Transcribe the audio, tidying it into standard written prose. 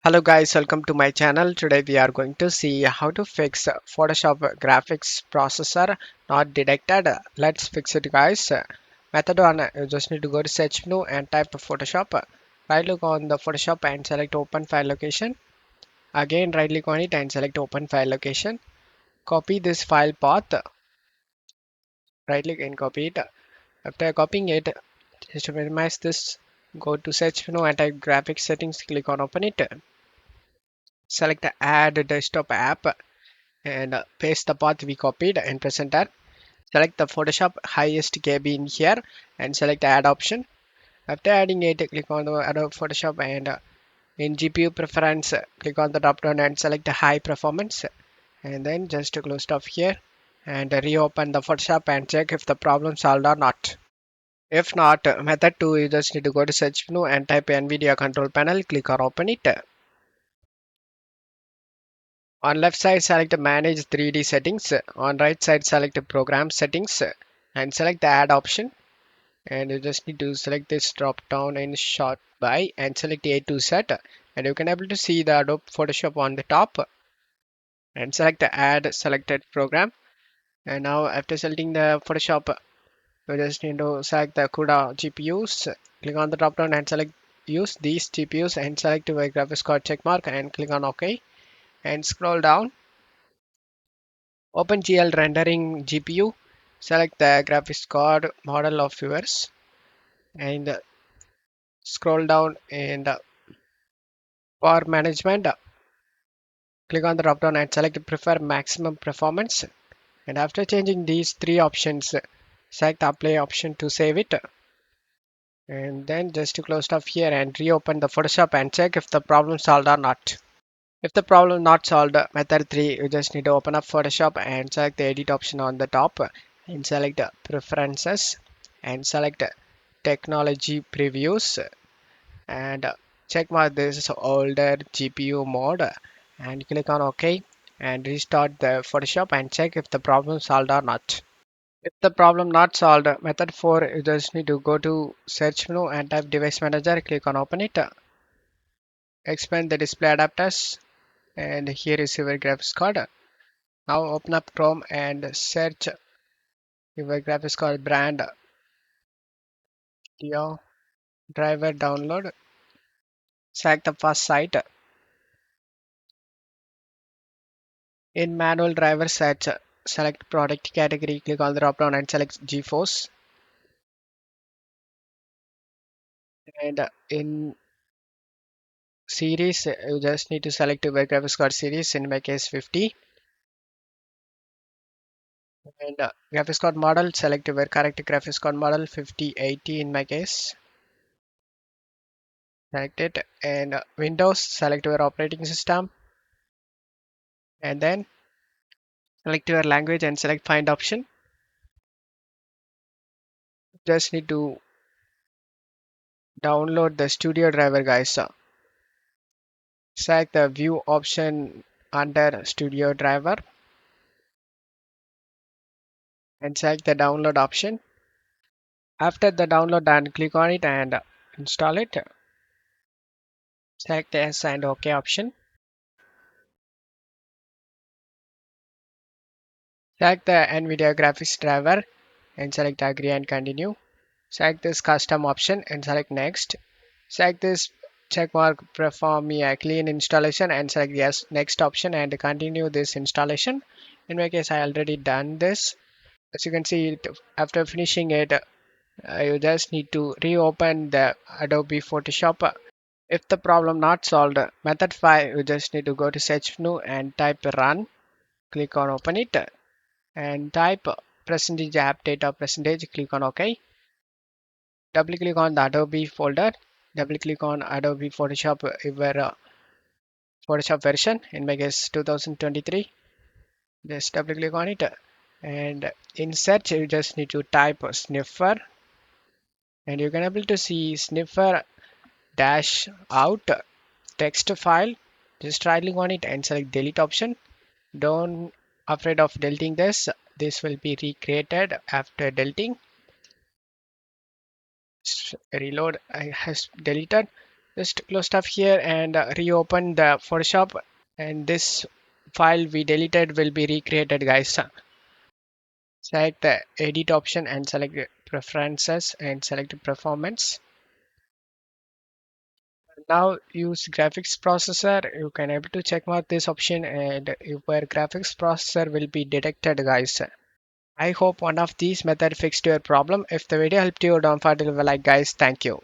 Hello guys, welcome to my channel. Today we are going to see how to fix Photoshop graphics processor not detected. Let's fix it guys. Method 1, you just need to go to search menu and type Photoshop. Right click on the Photoshop and select open file location. Again right click on it and select open file location. Copy this file path. Right click and copy it. After copying it, just to minimize this, go to search menu and type graphics settings. Click on open it. Select add desktop app and paste the path we copied and press enter. Select the Photoshop highest KB in here and select add option. After adding it, click on the Adobe Photoshop and in GPU preference, click on the drop down and select high performance. And then just close it off here and reopen the Photoshop and check if the problem solved or not. If not, method 2, you just need to go to search menu and type NVIDIA control panel, click or open it. On left side, select manage 3D settings. On right side, select program settings and select the add option. And you just need to select this drop down in short by and select A to Z. And you can able to see the Adobe Photoshop on the top and select the add selected program. And now after selecting the Photoshop, you just need to select the CUDA GPUs. Click on the drop down and select use these GPUs and select your graphics card checkmark and click on OK and scroll down. OpenGL rendering GPU. Select the graphics card model of yours and scroll down and power management. Click on the drop down and select prefer maximum performance. And after changing these three options, select apply option to save it. And then just to close off here and reopen the Photoshop and check if the problem solved or not. If the problem not solved, method 3, you just need to open up Photoshop and select the edit option on the top and select preferences and select technology previews and check mark this older GPU mode and click on OK and restart the Photoshop and check if the problem solved or not. If the problem not solved, method 4, you just need to go to search menu and type device manager, click on open it, expand the display adapters and here is your graphics card. Now open up Chrome and search your graphics card brand Dio driver download. Select the first site. In manual driver search, select product category, click on the drop down and select GeForce. And in series, you just need to select your graphics card series, in my case 50. And graphics card model, select your correct graphics card model 5080 in my case. Select it. And Windows, select your operating system. And then select your language and select find option. Just need to download the studio driver guys. Select the view option under studio driver and select the download option. After the download done, click on it and install it. Select yes and OK option. Select the NVIDIA graphics driver and select agree and continue. Select this custom option and select next. Select this check mark perform a clean installation and select yes next option and continue this installation. In my case, I already done this. As you can see, after finishing it, you just need to reopen the Adobe Photoshop. If the problem not solved, method 5, you just need to go to search menu and type run. Click on open it and type percentage app data percentage. Click on OK. Double click on the Adobe folder. Double click on Adobe Photoshop, your Photoshop version. In my case, 2023. Just double click on it and in search, you just need to type sniffer and you can able to see sniffer dash out text file. Just right click on it and select delete option. Don't afraid of deleting this. This will be recreated after deleting. Reload I has deleted. Just close stuff here and reopen the Photoshop, and this file we deleted will be recreated, guys. Select the edit option and select the preferences and select the performance. Now use graphics processor. You can able to check mark this option and your graphics processor will be detected, guys. I hope one of these method fixed your problem. If the video helped you, don't forget to leave a like, guys. Thank you.